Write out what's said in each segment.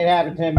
It happened, Tim.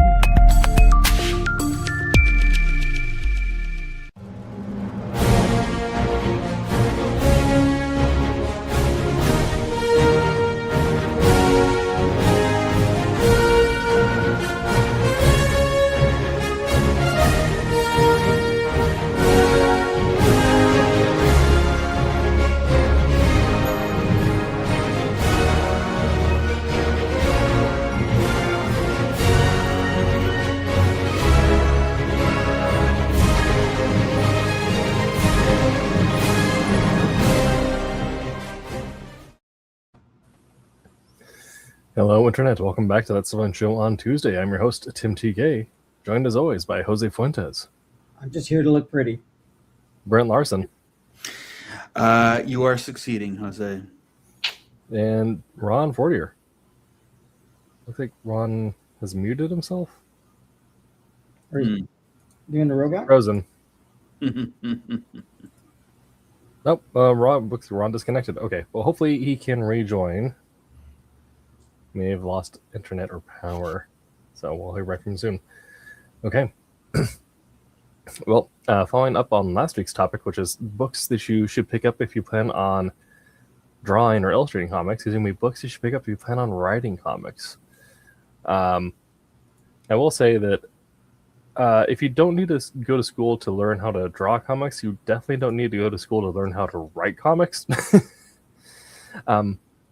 Hello, Internet. Welcome back to That Silverline Show on Tuesday. I'm your host, Tim TK, joined as always by Jose Fuentes. I'm just here to look pretty. Brent Larson. You are succeeding, Jose. And Ron Fortier. Looks like Ron has muted himself. Or is he doing the robot? Frozen. Nope, Ron disconnected. Okay, well, hopefully he can rejoin. May have lost internet or power, so we'll hear back from him soon. Okay. Well, following up on last week's topic, which is books that you should pick up if you plan on drawing or illustrating comics, these are going to be books you should pick up if you plan on writing comics. I will say that if you don't need to go to school to learn how to draw comics, you definitely don't need to go to school to learn how to write comics.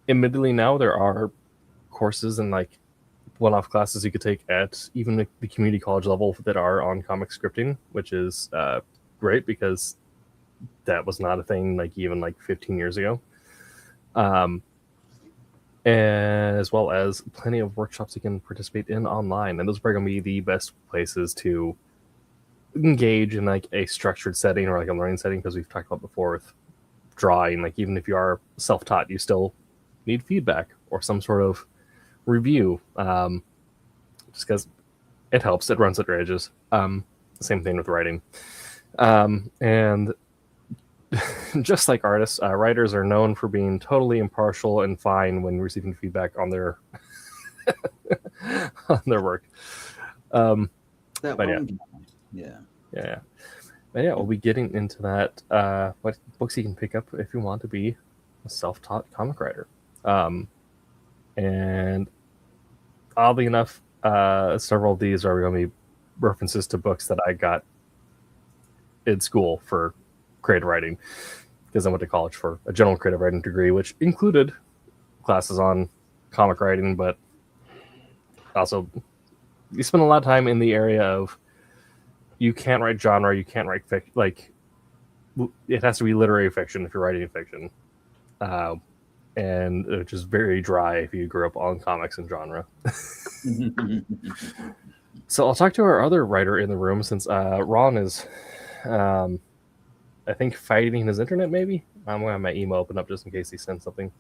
Admittedly, now there are courses and like one-off classes you could take at even the community college level that are on comic scripting, which is great because that was not a thing like even like 15 years ago. As well as plenty of workshops you can participate in online, and those are probably going to be the best places to engage in like a structured setting or like a learning setting, because we've talked about before with drawing, like even if you are self-taught, you still need feedback or some sort of review, just because it helps, it runs at your edges. Same thing with writing, and just like artists, writers are known for being totally impartial and fine when receiving feedback on their on their work. Yeah. But yeah, we'll be getting into that. What books you can pick up if you want to be a self-taught comic writer. And oddly enough, several of these are going to be references to books that I got in school for creative writing, because I went to college for a general creative writing degree, which included classes on comic writing, but also you spend a lot of time in the area of you can't write genre, you can't write fiction, like it has to be literary fiction if you're writing fiction. And it's just very dry if you grew up on comics and genre. So I'll talk to our other writer in the room, since Ron is, I think, fighting his internet, maybe. I'm going to have my email open up just in case he sends something.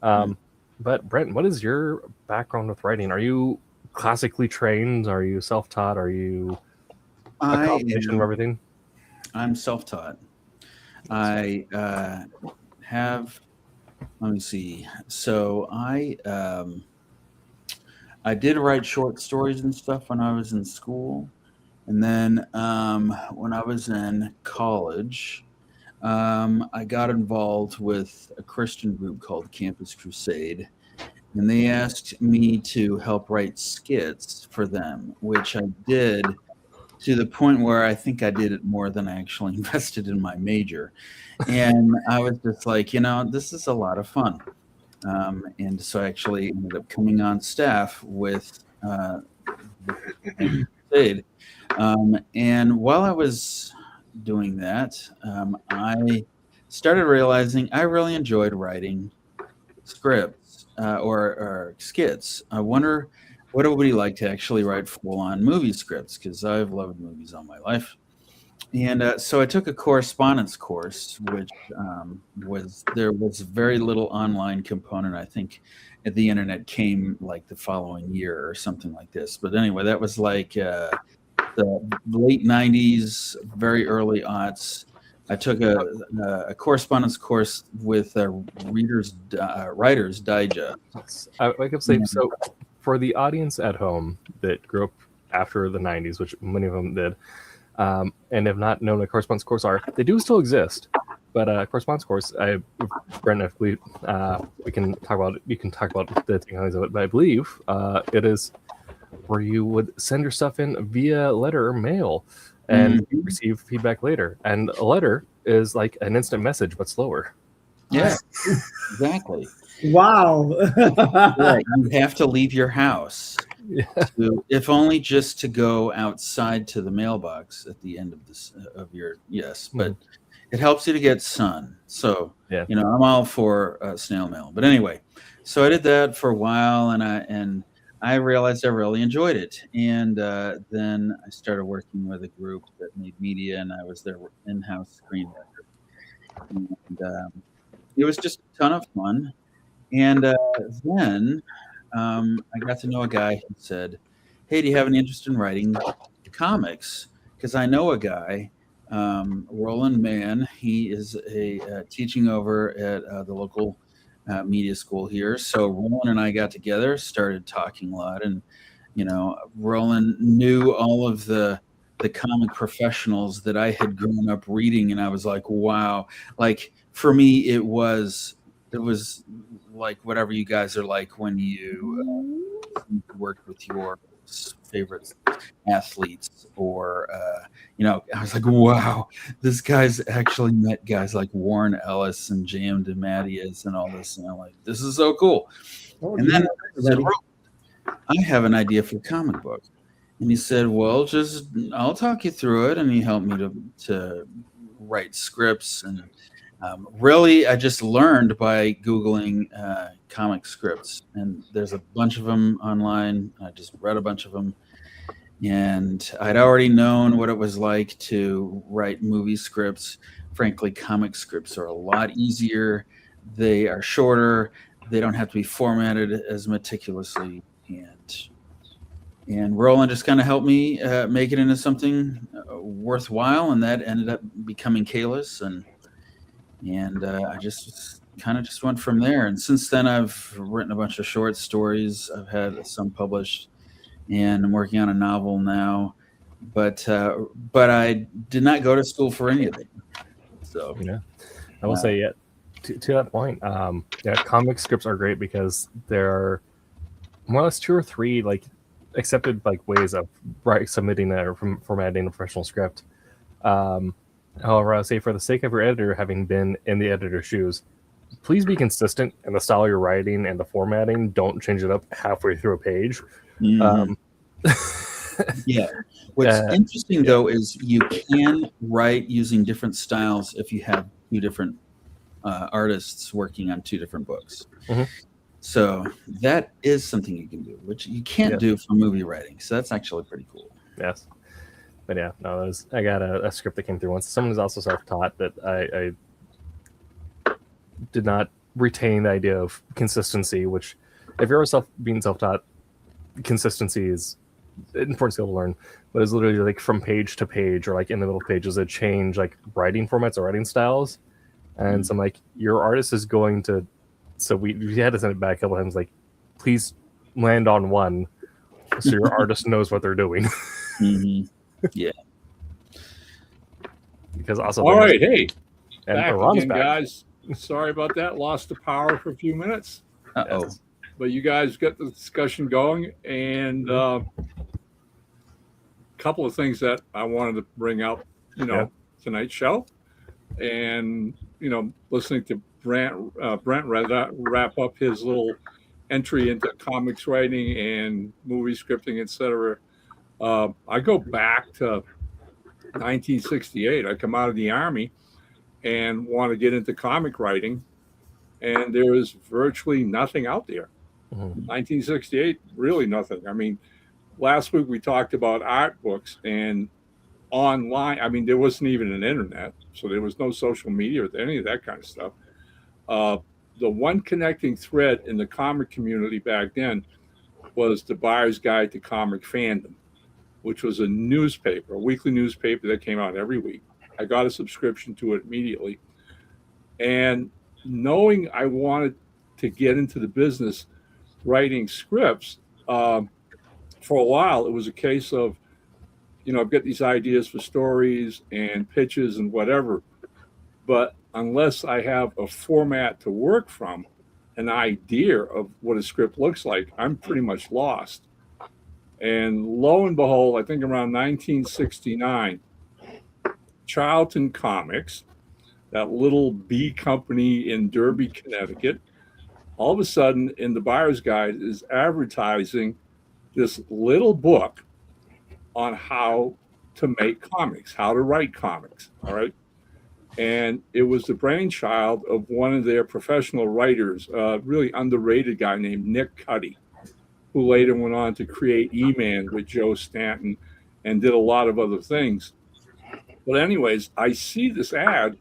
But Brent, what is your background with writing? Are you classically trained? Are you self-taught? Are you a combination of everything? I'm self-taught. I have... Let me see. So I did write short stories and stuff when I was in school, and then when I was in college, I got involved with a Christian group called Campus Crusade, and they asked me to help write skits for them, which I did to the point where I think I did it more than I actually invested in my major. And I was just like, this is a lot of fun. And so I actually ended up coming on staff with Crusade. And while I was doing that, I started realizing I really enjoyed writing scripts or skits. I wonder what it would be like to actually write full-on movie scripts, because I've loved movies all my life. And so I took a correspondence course, which there was very little online component. I think the internet came like the following year or something like this. But anyway, that was like the late 90s, very early aughts. I took a correspondence course with Writer's Digest. I could say, so for the audience at home that grew up after the 90s, which many of them did, and have not known what correspondence course are, they do still exist. But correspondence course, Brent, if we can talk about it, you can talk about the technologies of it, but I believe it is where you would send your stuff in via letter or mail and receive feedback later. And a letter is like an instant message, but slower. Yeah, exactly. Wow. Right. You have to leave your house, if only just to go outside to the mailbox at the end of this of your but it helps you to get sun. So I'm all for snail mail. But anyway, so I did that for a while, and I realized I really enjoyed it. And then I started working with a group that made media, and I was their in-house screenwriter. And it was just a ton of fun. And then I got to know a guy who said, "Hey, do you have any interest in writing comics? Because I know a guy, Roland Mann. He is teaching over at the local media school here. So Roland and I got together, started talking a lot, and Roland knew all of the comic professionals that I had grown up reading, and I was like, wow. Like for me, it was like whatever you guys are like when you work with your favorite athletes, or I was like, wow, this guy's actually met guys like Warren Ellis and J.M. DeMatteis and all this, and I'm like, this is so cool. And then I said, I have an idea for a comic book. And he said, well, I'll talk you through it. And he helped me to write scripts. And really, I just learned by Googling comic scripts. And there's a bunch of them online. I just read a bunch of them. And I'd already known what it was like to write movie scripts. Frankly, comic scripts are a lot easier. They are shorter. They don't have to be formatted as meticulously. And Roland just kind of helped me make it into something worthwhile, and that ended up becoming Kalis, and I just went from there. And since then, I've written a bunch of short stories. I've had some published, and I'm working on a novel now. But I did not go to school for any of it. So I will say, to that point, comic scripts are great because there are more or less 2 or 3 like accepted like ways of submitting or formatting a professional script. However, I'll say, for the sake of your editor having been in the editor's shoes, please be consistent in the style you're writing and the formatting. Don't change it up halfway through a page. What's interesting though is you can write using different styles if you have 2 different artists working on 2 different books. So that is something you can do, which you can't do for movie writing. So that's actually pretty cool. Yes. But I got a script that came through once. Someone who's also self-taught, that I did not retain the idea of consistency, which if you're being self-taught, consistency is an important skill to learn, but it's literally like from page to page, or like in the middle of pages that change like writing formats or writing styles. And so I'm like, your artist is going to, so we had to send it back a couple times, like, please land on one so your artist knows what they're doing. Yeah. Because also, all right, hey, and back Ron's again, back. guys. Sorry about that. Lost the power for a few minutes. Uh-oh. But you guys got the discussion going, and a couple of things that I wanted to bring up, tonight's show, and listening to Brent wrap up his little entry into comics writing and movie scripting, etc. I go back to 1968. I come out of the Army and want to get into comic writing, and there is virtually nothing out there. 1968, really nothing. I mean, last week we talked about art books and online. I mean, there wasn't even an internet, so there was no social media or any of that kind of stuff. The one connecting thread in the comic community back then was the Buyer's Guide to Comic Fandom, which was a newspaper, a weekly newspaper that came out every week. I got a subscription to it immediately. And knowing I wanted to get into the business writing scripts, for a while, it was a case of, I've got these ideas for stories and pitches and whatever, but unless I have a format to work from, an idea of what a script looks like, I'm pretty much lost. And lo and behold, I think around 1969, Charlton Comics, that little B company in Derby, Connecticut, all of a sudden in the buyer's guide is advertising this little book on how to make comics, how to write comics. All right. And it was the brainchild of one of their professional writers, a really underrated guy named Nick Cuddy, who later went on to create E-Man with Joe Stanton and did a lot of other things. But anyways, I see this ad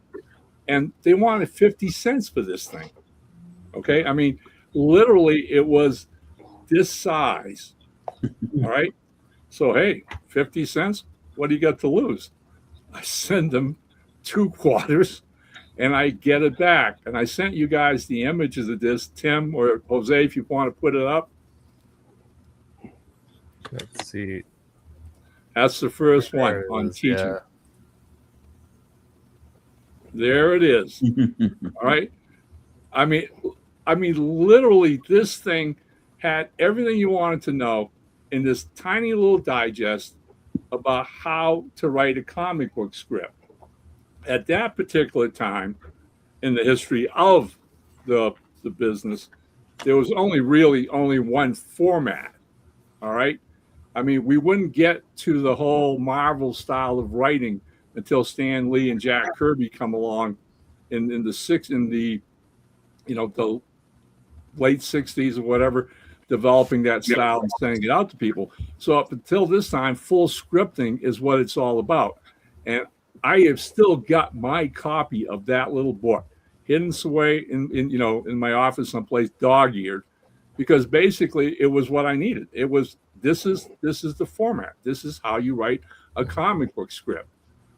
and they wanted 50 cents for this thing. Okay. I mean, literally it was this size. All right. So, hey, 50 cents, what do you got to lose? I send them 2 quarters and I get it back. And I sent you guys the images of this, Tim or Jose, if you want to put it up. Let's see. That's the first one on teaching. Yeah. There it is. All right. I mean, literally, this thing had everything you wanted to know in this tiny little digest about how to write a comic book script. At that particular time in the history of the business, there was only one format. All right. I mean, we wouldn't get to the whole Marvel style of writing until Stan Lee and Jack Kirby come along in the late 60s or whatever, developing that style and sending it out to people. So up until this time, full scripting is what it's all about. And I have still got my copy of that little book hidden away in my office someplace, dog-eared, because basically it was what I needed. It was this is the format. This is how you write a comic book script.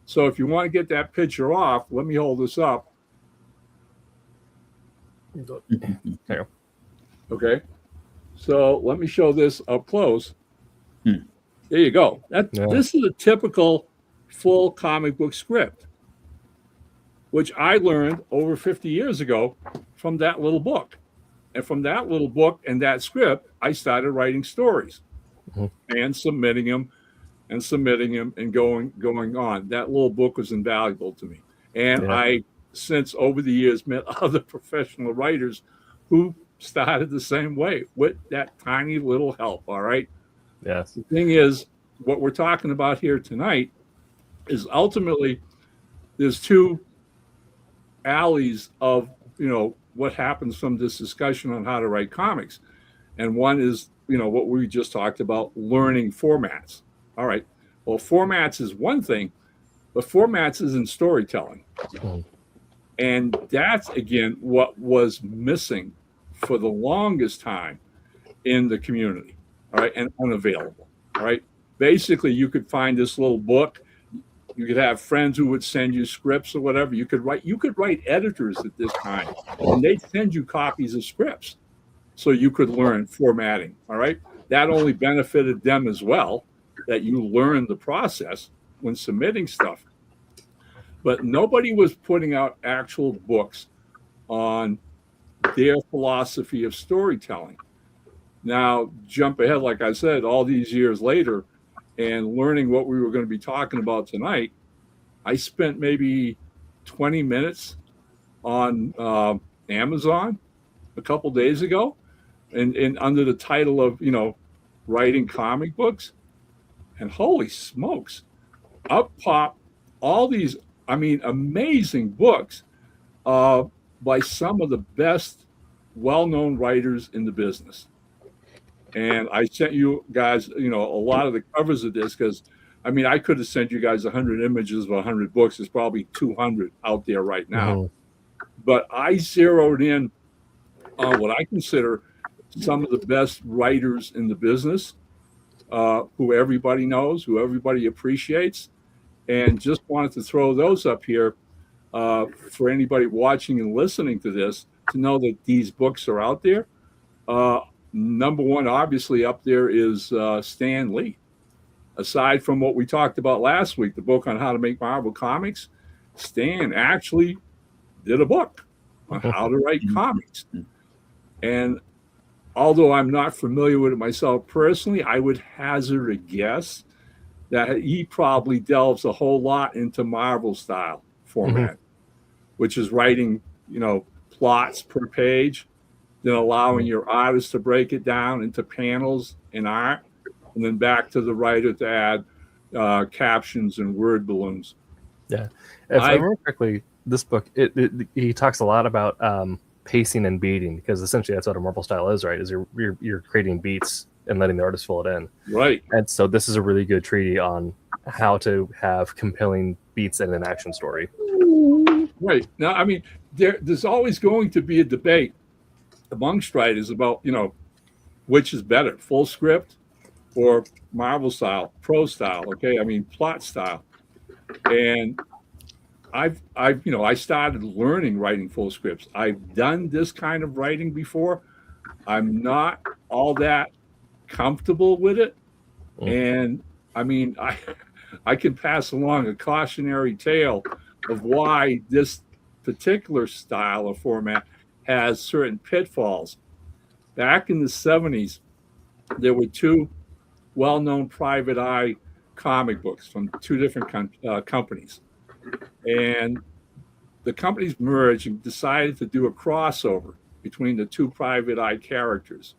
So if you want to get that picture off, let me hold this up. There. Okay. So let me show this up close. There you go. This is a typical full comic book script, which I learned over 50 years ago from that little book. And from that little book and that script, I started writing stories and submitting them and going on. That little book was invaluable to me. And I, since over the years, met other professional writers who started the same way with that tiny little help. All right. Yes. The thing is, what we're talking about here tonight is ultimately there's 2 alleys of, what happens from this discussion on how to write comics. And one is, what we just talked about, learning formats. All right. Well, formats is one thing, but formats is in storytelling. And that's, again, what was missing for the longest time in the community. All right. And unavailable. All right. Basically, you could find this little book. You could have friends who would send you scripts or whatever. You could write editors at this time, and they'd send you copies of scripts so you could learn formatting. All right. That only benefited them as well, that you learn the process when submitting stuff. But nobody was putting out actual books on their philosophy of storytelling. Now, jump ahead, like I said, all these years later, and learning what we were going to be talking about tonight, I spent maybe 20 minutes on Amazon a couple days ago, and under the title of, writing comic books. And holy smokes, up pop all these, amazing books by some of the best well-known writers in the business. And I sent you guys, a lot of the covers of this because, I could have sent you guys 100 images of 100 books. There's probably 200 out there right now. But I zeroed in on what I consider some of the best writers in the business, who everybody knows, who everybody appreciates, and just wanted to throw those up here for anybody watching and listening to this to know that these books are out there. number one, obviously, up there is Stan Lee. Aside from what we talked about last week, the book on how to make Marvel comics, Stan actually did a book on how to write comics. And although I'm not familiar with it myself personally, I would hazard a guess that he probably delves a whole lot into Marvel style format, which is writing, plots per page, then allowing your artist to break it down into panels and art, and then back to the writer to add captions and word balloons. Yeah. If I remember correctly, this book, he talks a lot about pacing and beating, because essentially that's what a Marvel style is, right? Is you're creating beats and letting the artist fill it in. Right. And so this is a really good treatise on how to have compelling beats in an action story. Right. Now, I mean, there's always going to be a debate amongst writers about, which is better, full script or Marvel style, pro style, okay? I mean, plot style. And I started learning writing full scripts. I've done this kind of writing before. I'm not all that comfortable with it. And I mean, I can pass along a cautionary tale of why this particular style or format has certain pitfalls. Back in the 70s, there were two well-known private eye comic books from two different companies. And the companies merged and decided to do a crossover between the two private eye characters.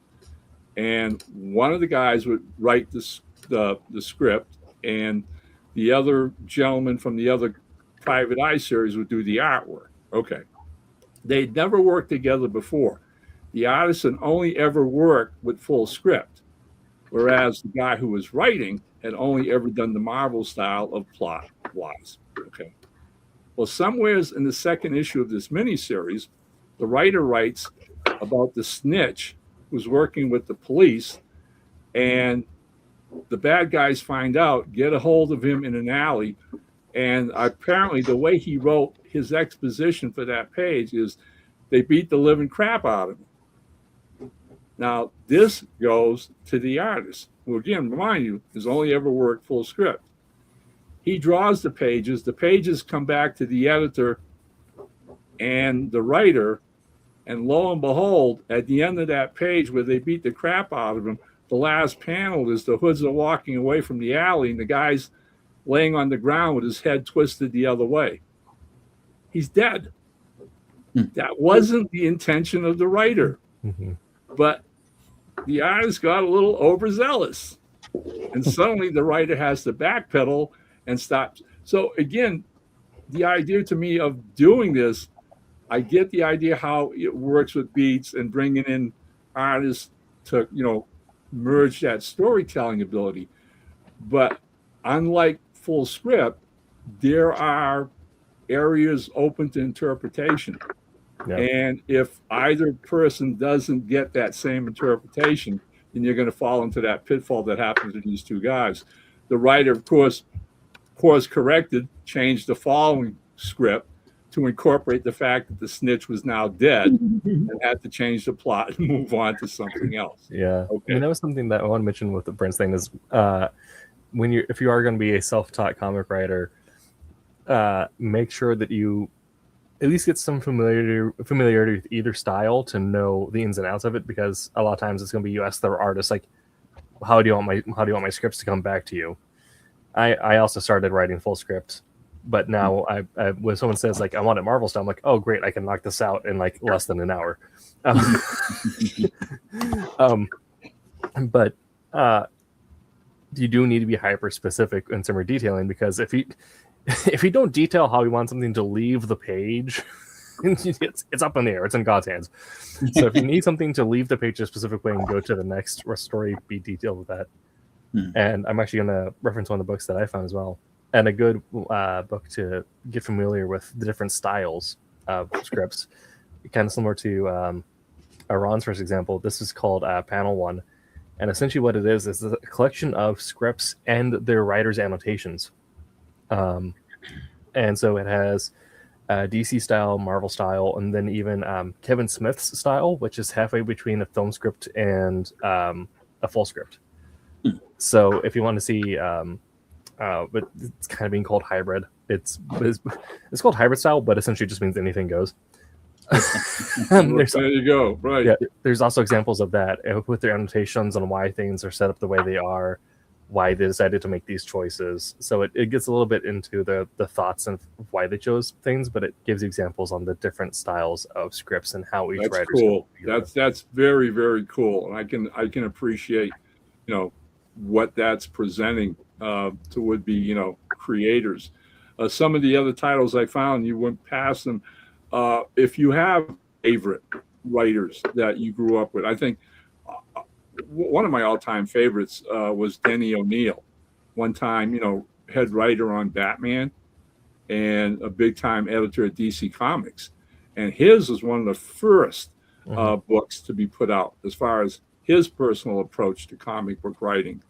And one of the guys would write the script, and the other gentleman from the other private eye series would do the artwork. Okay. They'd never worked together before. The artist had only ever worked with full script, whereas the guy who was writing had only ever done the Marvel style of plot-wise. Okay. Well, somewheres in the second issue of this miniseries, the writer writes about the snitch who's working with the police, and the bad guys find out, get a hold of him in an alley, and apparently the way he wrote his exposition for that page is they beat the living crap out of him. Now, this goes to the artist, who, again, remind you, has only ever worked full script. He draws the pages come back to the editor and the writer, and lo and behold, at the end of that page where they beat the crap out of him, the last panel is the hoods are walking away from the alley, and the guy's laying on the ground with his head twisted the other way. He's dead. That wasn't the intention of the writer. But the artist got a little overzealous, and suddenly the writer has to backpedal and stop. So again, the idea to me of doing this, I get the idea how it works with beats and bringing in artists to, merge that storytelling ability. But unlike full script, there are areas open to interpretation. Yeah. And if either person doesn't get that same interpretation, then you're going to fall into that pitfall that happened to these two guys. The writer, of course corrected, changed the following script to incorporate the fact that the snitch was now dead and had to change the plot and move on to something else. Yeah. Okay. I mean, that was something that I want to mention with the Brent's thing is if you are going to be a self-taught comic writer, make sure that you at least get some familiarity with either style to know the ins and outs of it, because a lot of times it's going to be you ask the artist, like, how do you want my scripts to come back to you? I also started writing full script, but now I when someone says, like, I want it Marvel style, I'm like, oh great, I can knock this out in like less than an hour. But you do need to be hyper specific in some detailing, because if you don't detail how you want something to leave the page, it's up in the air. It's in God's hands. So if you need something to leave the page a specific way and go to the next story, be detailed with that. And I'm actually going to reference one of the books that I found as well, and a good book to get familiar with the different styles of scripts, kind of similar to Ron's first example. This is called Panel 1, and essentially what it is a collection of scripts and their writer's annotations. And so it has DC style, Marvel style, and then even Kevin Smith's style, which is halfway between a film script and a full script. So if you want to see, but it's kind of being called hybrid. It's called hybrid style, but essentially just means anything goes. There you go. Right. Yeah, there's also examples of that with their annotations on why things are set up the way they are, why they decided to make these choices. So it gets a little bit into the thoughts and why they chose things, but it gives examples on the different styles of scripts and how each That's writer's cool. That's very, very cool, and I can appreciate, what that's presenting to would be creators. Some of the other titles I found, you went past them. If you have favorite writers that you grew up with, I think one of my all-time favorites was Denny O'Neil. One time, head writer on Batman and a big-time editor at DC Comics. And his was one of the first books to be put out as far as his personal approach to comic book writing.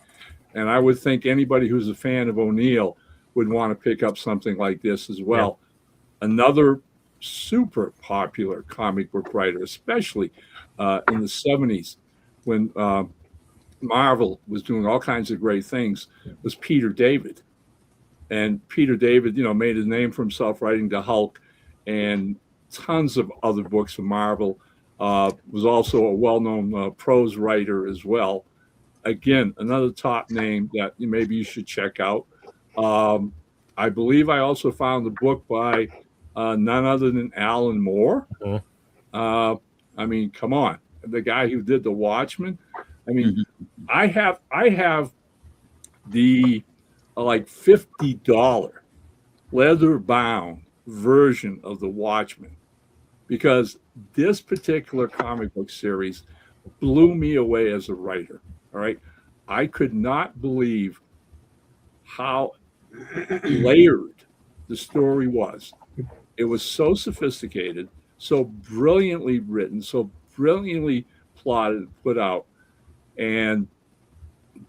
And I would think anybody who's a fan of O'Neil would want to pick up something like this as well. Yeah. Another super popular comic book writer, especially in the 70s when Marvel was doing all kinds of great things, was Peter David. And Peter David, made a name for himself writing the Hulk and tons of other books for Marvel. Was also a well-known prose writer as well. Again, another top name that maybe you should check out. I believe I also found a book by none other than Alan Moore. I mean, come on, the guy who did The Watchmen. I mean, I have the like $50 leather-bound version of The Watchmen because this particular comic book series blew me away as a writer. All right, I could not believe how layered the story was. It was so sophisticated, so brilliantly written, so brilliantly plotted, put out. And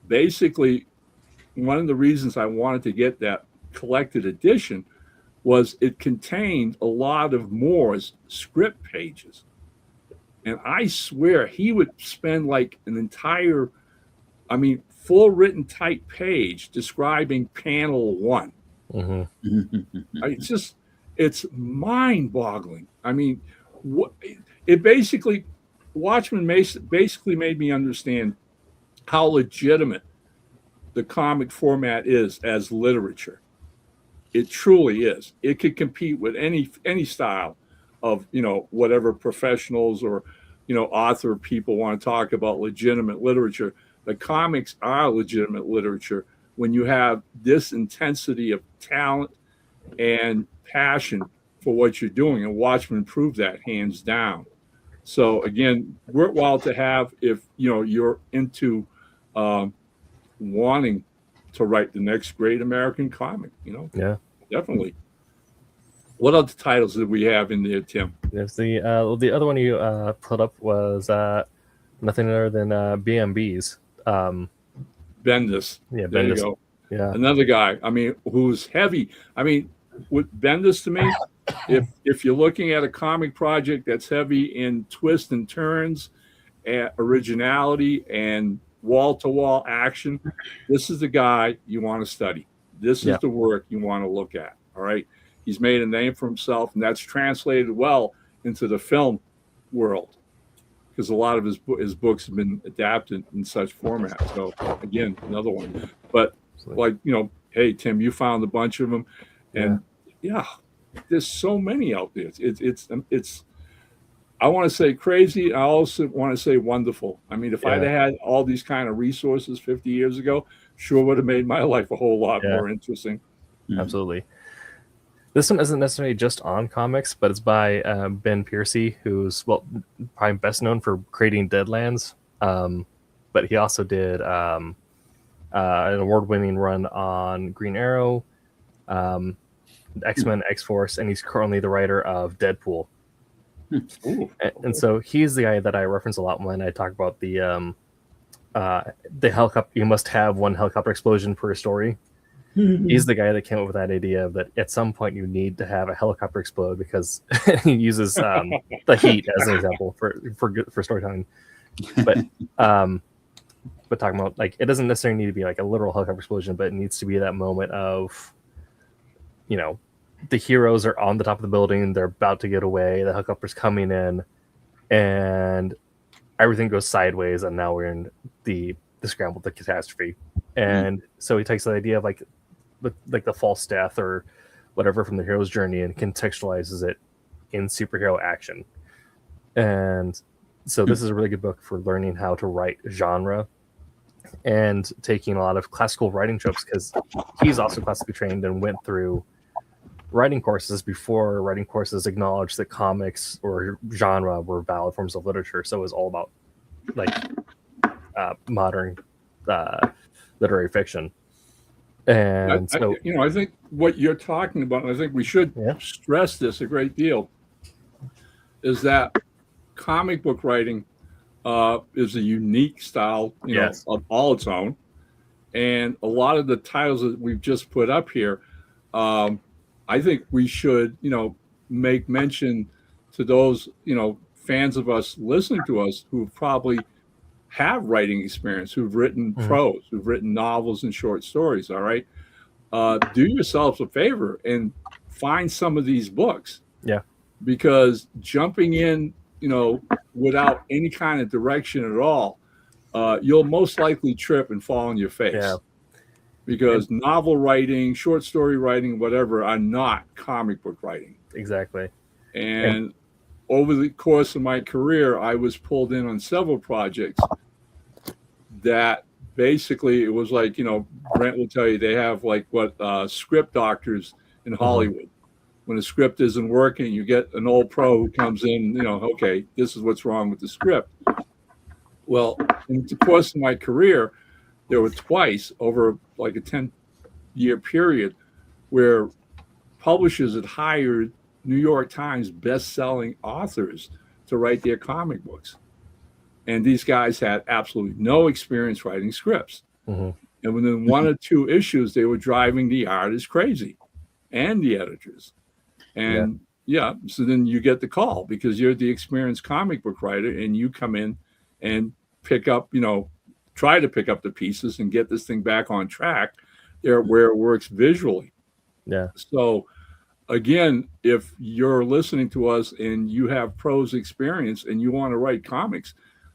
basically, one of the reasons I wanted to get that collected edition was it contained a lot of Moore's script pages. And I swear he would spend like an entire, full written type page describing panel 1. It's mind-boggling. I mean, Watchmen basically made me understand how legitimate the comic format is as literature. It truly is. It could compete with any style of whatever professionals or author people want to talk about legitimate literature. The comics are legitimate literature when you have this intensity of talent and passion for what you're doing, and Watchmen proved that hands down. So again, worthwhile to have if you're into wanting to write the next great American comic. Yeah, definitely. What other titles did we have in there, Tim? There's the other one you put up was nothing other than BMBs. Bendis. Yeah, there Bendis. You go. Yeah, another guy. Who's heavy. With Bendis to me, if you're looking at a comic project that's heavy in twists and turns, and originality, and wall-to-wall action, this is the guy you want to study. This is the work you want to look at. All right. He's made a name for himself, and that's translated well into the film world because a lot of his books have been adapted in such format. So again, another one. But hey Tim, you found a bunch of them, and there's so many out there. It's I want to say crazy. I also want to say wonderful. If I'd had all these kind of resources 50 years ago, sure would have made my life a whole lot more interesting. Absolutely. This one isn't necessarily just on comics, but it's by Ben Piercy, who's probably best known for creating Deadlands. But he also did an award-winning run on Green Arrow, X-Men, X-Force, and he's currently the writer of Deadpool. And so he's the guy that I reference a lot when I talk about the helicopter. You must have one helicopter explosion per story. he's the guy that came up with that idea that at some point you need to have a helicopter explode because he uses the heat as an example for storytelling. But talking about like it doesn't necessarily need to be like a literal helicopter explosion, but it needs to be that moment of, you know, the heroes are on the top of the building, they're about to get away, the helicopter's coming in, and everything goes sideways, and now we're in the scramble, the catastrophe. And so he takes the idea of like the false death or whatever from the hero's journey and contextualizes it in superhero action. And so this is a really good book for learning how to write genre and taking a lot of classical writing tropes, because he's also classically trained and went through writing courses before writing courses acknowledged that comics or genre were valid forms of literature. So it was all about like modern literary fiction. And I think what you're talking about, and I think we should stress this a great deal, is that comic book writing is a unique style, of all its own. And a lot of the titles that we've just put up here, I think we should, make mention to those, fans of us listening to us who probably have writing experience, who've written prose, who've written novels and short stories. All right. Do yourselves a favor and find some of these books. Yeah. Because jumping in, without any kind of direction at all, you'll most likely trip and fall on your face. Yeah. Because novel writing, short story writing, whatever, are not comic book writing. Exactly. And over the course of my career, I was pulled in on several projects that basically it was like, Brent will tell you they have like what script doctors in Hollywood. When a script isn't working, you get an old pro who comes in, okay, this is what's wrong with the script. Well, in the course of my career, there were twice over like a 10-year period where publishers had hired New York Times best-selling authors to write their comic books. And these guys had absolutely no experience writing scripts. And within one or two issues, they were driving the artists crazy and the editors. And so then you get the call because you're the experienced comic book writer and you come in and pick up, try to pick up the pieces and get this thing back on track there where it works visually. Yeah. So again, if you're listening to us and you have prose experience and you want to write comics,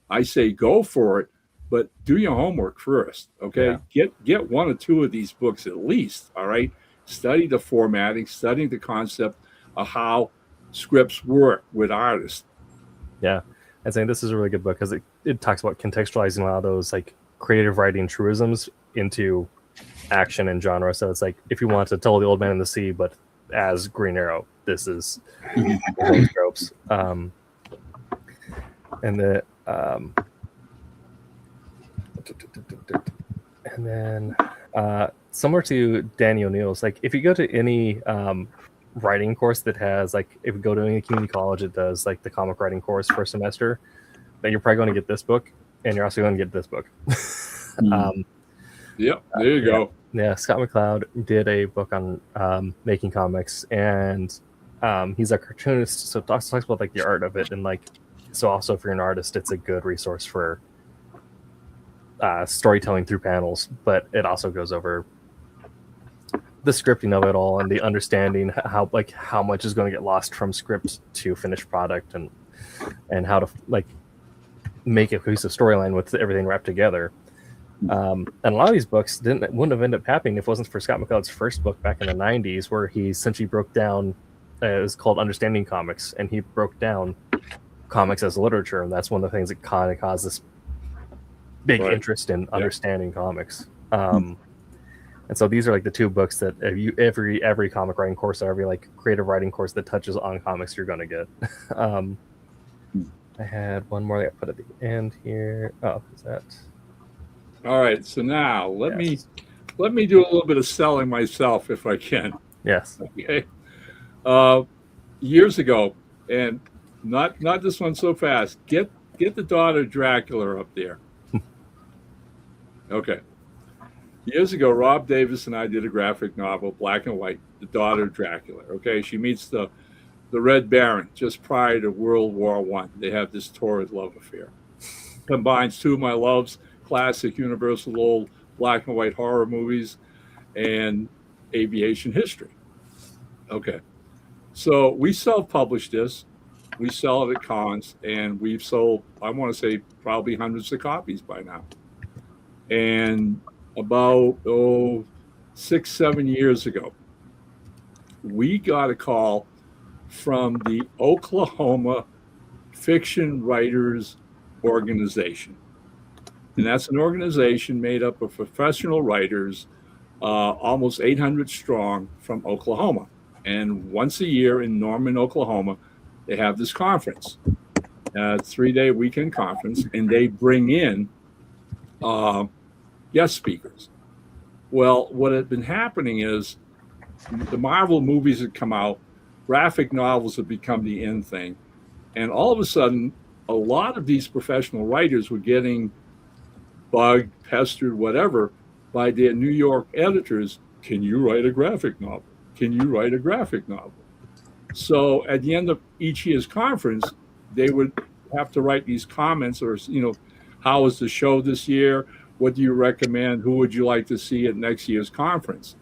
I say go for it, but do your homework first. Okay. Yeah. Get one or two of these books at least. All right. Study the formatting, study the concept of how scripts work with artists. Yeah. I think this is a really good book because it talks about contextualizing a lot of those like creative writing truisms into action and genre. So it's like if you want to tell the old man in the sea, but as Green Arrow, this is those tropes. And then similar to Danny O'Neill's, like if you go to any writing course that has like if you go to any community college it does like the comic writing course for a semester, then you're probably going to get this book and you're also going to get this book. There you go. Yeah, Scott McCloud did a book on making comics, and he's a cartoonist, so talks about like the art of it, and like so also if you're an artist it's a good resource for storytelling through panels, but it also goes over the scripting of it all and the understanding how much is going to get lost from script to finished product and how to like make a cohesive storyline with everything wrapped together. And a lot of these books wouldn't have ended up happening if it wasn't for Scott McCloud's first book back in the 90s where he essentially broke down it was called Understanding Comics, and he broke down comics as literature, and that's one of the things that kind of caused this big interest in understanding comics. And so these are like the two books that every comic writing course, every like creative writing course that touches on comics, you're going to get. I had one more that I put at the end here. Oh, is that? All right. So now let me do a little bit of selling myself if I can. Yes. Okay. Years ago, and not this one so fast. Get the daughter Dracula up there. Okay. years ago, Rob Davis and I did a graphic novel, black and white, The Daughter of Dracula. Okay, she meets the Red Baron just prior to World War I. They have this torrid love affair. Combines two of my loves, classic Universal old black and white horror movies and aviation history. Okay, so we self-published this. We sell it at cons, and we've sold, I want to say, probably hundreds of copies by now. And about 6-7 years ago, we got a call from the Oklahoma Fiction Writers Organization. And that's an organization made up of professional writers, almost 800 strong from Oklahoma. And once a year in Norman, Oklahoma, they have this conference, 3-day weekend conference, and they bring in guest speakers. Well, what had been happening is the Marvel movies had come out, graphic novels had become the in thing, and all of a sudden, a lot of these professional writers were getting bugged, pestered, whatever, by their New York editors. Can you write a graphic novel? Can you write a graphic novel? So at the end of each year's conference, they would have to write these comments, or, how was the show this year? What do you recommend? Who would you like to see at next year's conference?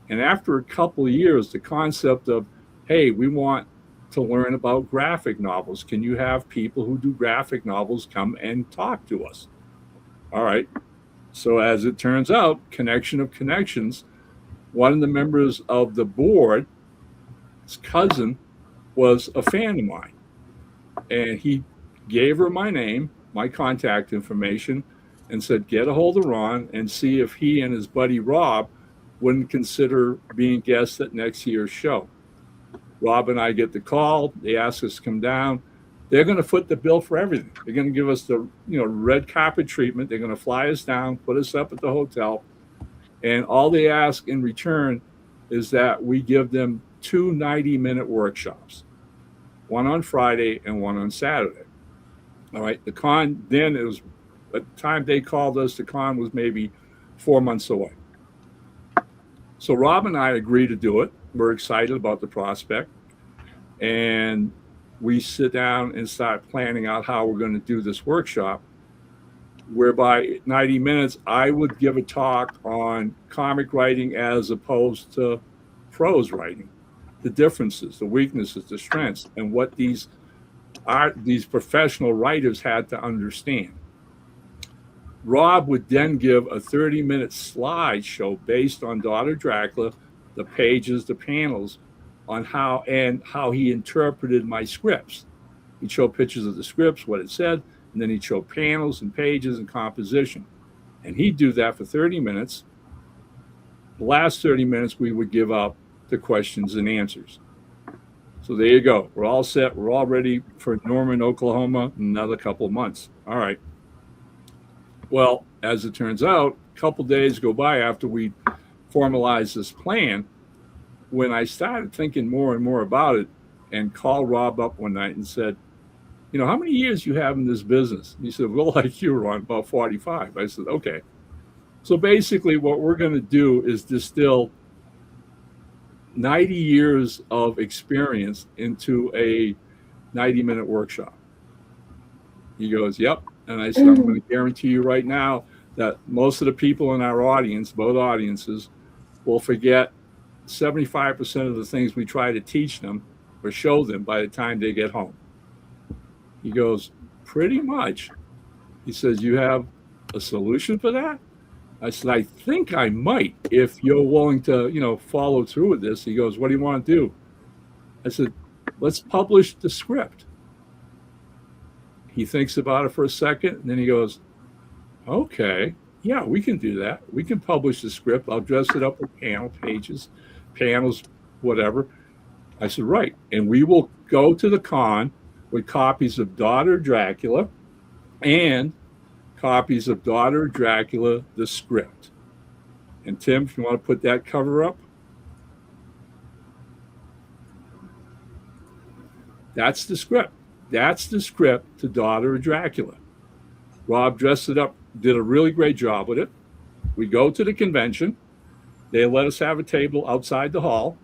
And after a couple of years, the concept of, hey, we want to learn about graphic novels. Can you have people who do graphic novels come and talk to us? All right. So as it turns out, connection of connections, one of the members of the board, his cousin, was a fan of mine. And he gave her my name, my contact information, and said, get a hold of Ron and see if he and his buddy Rob wouldn't consider being guests at next year's show. Rob and I get the call. They ask us to come down. They're going to foot the bill for everything. They're going to give us the red carpet treatment. They're going to fly us down, put us up at the hotel. And all they ask in return is that we give them 2 90-minute workshops, one on Friday and one on Saturday. All right. The con, then it was, at the time they called us, the con was maybe 4 months away. So Rob and I agreed to do it. We're excited about the prospect. And we sit down and start planning out how we're going to do this workshop, whereby 90 minutes, I would give a talk on comic writing as opposed to prose writing, the differences, the weaknesses, the strengths, and what these professional writers had to understand. Rob would then give a 30-minute slideshow based on Daughter Dracula, the pages, the panels, on how he interpreted my scripts. He'd show pictures of the scripts, what it said, and then he'd show panels and pages and composition. And he'd do that for 30 minutes. The last 30 minutes, we would give up the questions and answers. So there you go. We're all set. We're all ready for Norman, Oklahoma, in another couple of months. All right. Well, as it turns out, a couple days go by after we formalized this plan, when I started thinking more and more about it, and called Rob up one night and said, how many years you have in this business? And he said, well, like you, Ron, about 45. I said, okay. So basically what we're going to do is distill 90 years of experience into a 90-minute workshop. He goes, yep. And I said, I'm going to guarantee you right now that most of the people in our audience, both audiences, will forget 75% of the things we try to teach them or show them by the time they get home. He goes, pretty much. He says, you have a solution for that? I said, I think I might, if you're willing to, follow through with this. He goes, what do you want to do? I said, let's publish the script. He thinks about it for a second, and then he goes, okay, yeah, we can do that. We can publish the script. I'll dress it up with pages, panels, whatever. I said, right. And we will go to the con with copies of Daughter Dracula and copies of Daughter Dracula, the script. And Tim, if you want to put that cover up. That's the script. That's the script to Daughter of Dracula. Rob dressed it up, did a really great job with it. We go to the convention. They let us have a table outside the hall.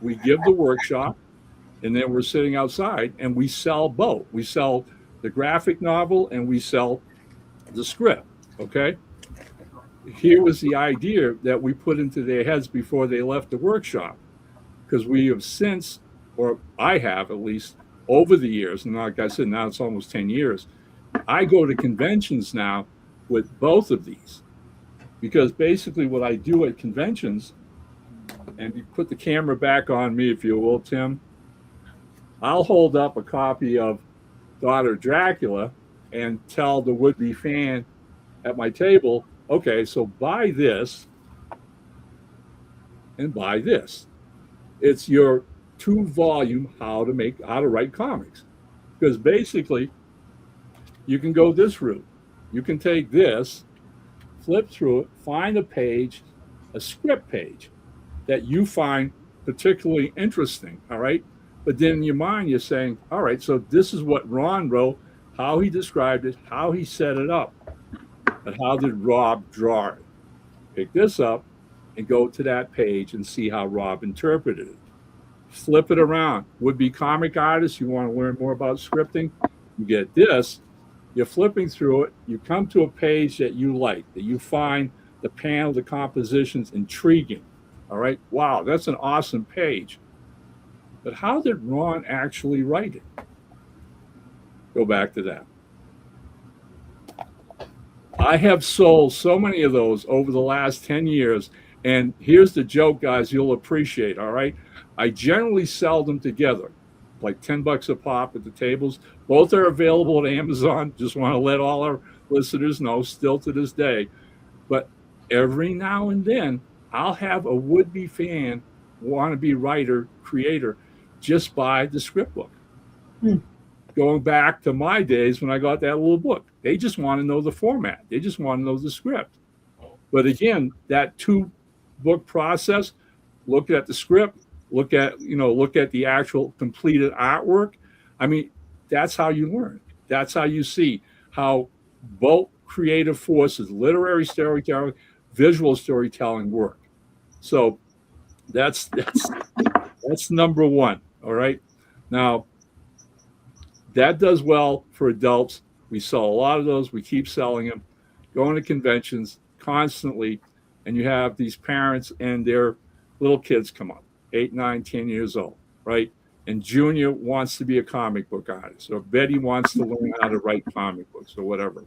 We give the workshop, and then we're sitting outside, and we sell both. We sell the graphic novel, and we sell the script, okay? Here was the idea that we put into their heads before they left the workshop, because we have since, or I have at least, over the years, and like I said, now it's almost 10 years, I go to conventions now with both of these. Because basically what I do at conventions, and you put the camera back on me, if you will, Tim, I'll hold up a copy of Daughter Dracula and tell the would-be fan at my table, okay, so buy this and buy this. It's your 2-volume how to write comics. Because basically, you can go this route. You can take this, flip through it, find a page, a script page that you find particularly interesting, all right? But then in your mind, you're saying, all right, so this is what Ron wrote, how he described it, how he set it up, but how did Rob draw it? Pick this up and go to that page and see how Rob interpreted it. Flip it around. Would-be comic artists, you want to learn more about scripting, you get this. You're flipping through it. You come to a page that you like, that you find the panel, the compositions intriguing. All right. Wow, that's an awesome page. But how did Ron actually write it? Go back to that. I have sold so many of those over the last 10 years. And here's the joke, guys, you'll appreciate. All right. I generally sell them together, like $10 a pop at the tables. Both are available at Amazon. Just want to let all our listeners know, still to this day. But every now and then, I'll have a would-be fan, wannabe writer, creator, just buy the script book. Going back to my days when I got that little book. They just want to know the format. They just want to know the script. But again, that 2-book process, look at the script, look at the actual completed artwork. I mean, that's how you learn. That's how you see how both creative forces, literary storytelling, visual storytelling, work. So that's number one. All right. Now, that does well for adults. We sell a lot of those. We keep selling them, going to conventions constantly. And you have these parents and their little kids come up, 8, 9, 10 years old, right? And Junior wants to be a comic book artist, or Betty wants to learn how to write comic books or whatever.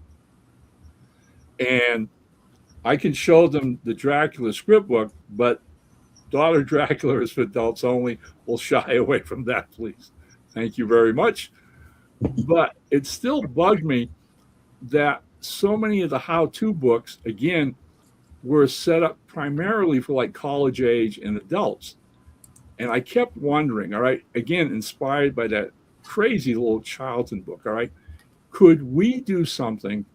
And I can show them the Dracula script book, but Daughter Dracula is for adults only. We'll shy away from that, please. Thank you very much. But it still bugged me that so many of the how-to books, again, were set up primarily for like college age and adults. And I kept wondering, all right, again, inspired by that crazy little Charlton book, all right, could we do something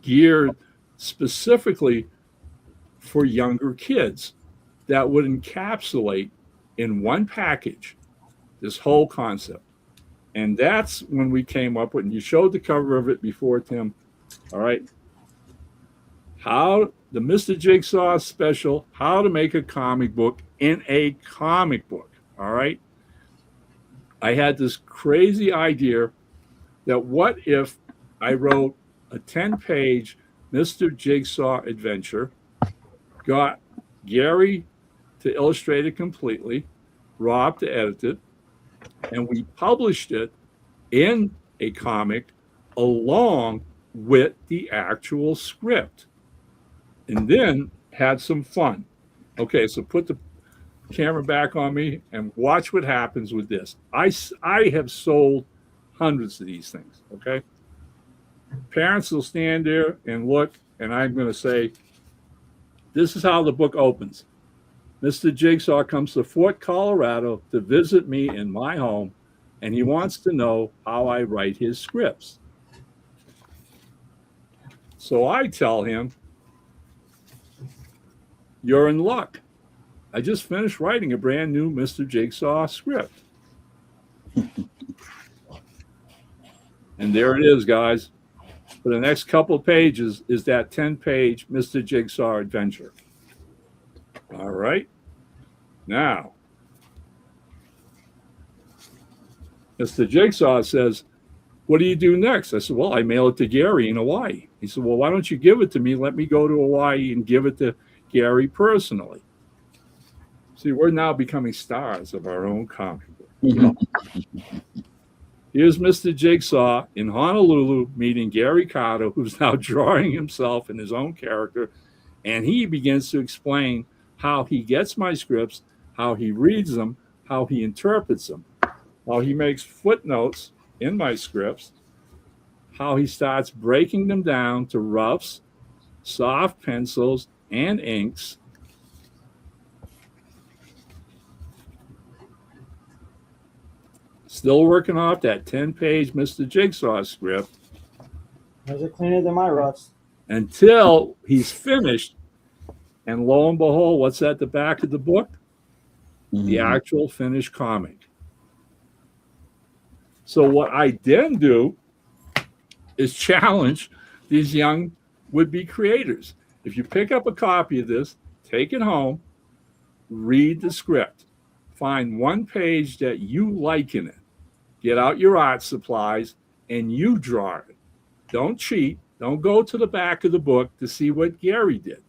geared specifically for younger kids that would encapsulate in one package this whole concept? And that's when we came up with, and you showed the cover of it before, Tim, all right, how the Mr. Jigsaw special, how to make a comic book in a comic book, all right? I had this crazy idea that what if I wrote a 10-page Mr. Jigsaw adventure, got Gary to illustrate it completely, Rob to edit it, and we published it in a comic along with the actual script, and then had some fun. Okay, so put the camera back on me and watch what happens with this. I have sold hundreds of these things, okay? Parents will stand there and look, and I'm going to say, this is how the book opens. Mr. Jigsaw comes to Fort Colorado to visit me in my home, and he wants to know how I write his scripts. So I tell him, you're in luck. I just finished writing a brand new Mr. Jigsaw script. And there it is, guys. for the next couple of pages is that 10-page Mr. Jigsaw adventure. All right. Now, Mr. Jigsaw says, what do you do next? I said, well, I mail it to Gary in Hawaii. He said, well, why don't you give it to me? Let me go to Hawaii and give it to Gary personally. See, we're now becoming stars of our own comic book. Here's Mr. Jigsaw in Honolulu meeting Gary Carter, who's now drawing himself in his own character. And he begins to explain how he gets my scripts, how he reads them, how he interprets them, how he makes footnotes in my scripts, how he starts breaking them down to roughs, soft pencils, and inks. Still working off that 10-page Mr. Jigsaw script. Those are cleaner than my roughs. Until he's finished. And lo and behold, what's at the back of the book? The actual finished comic. So what I then do is challenge these young would-be creators. If you pick up a copy of this, take it home, read the script, find one page that you like in it, get out your art supplies, and you draw it. Don't cheat. Don't go to the back of the book to see what Gary did.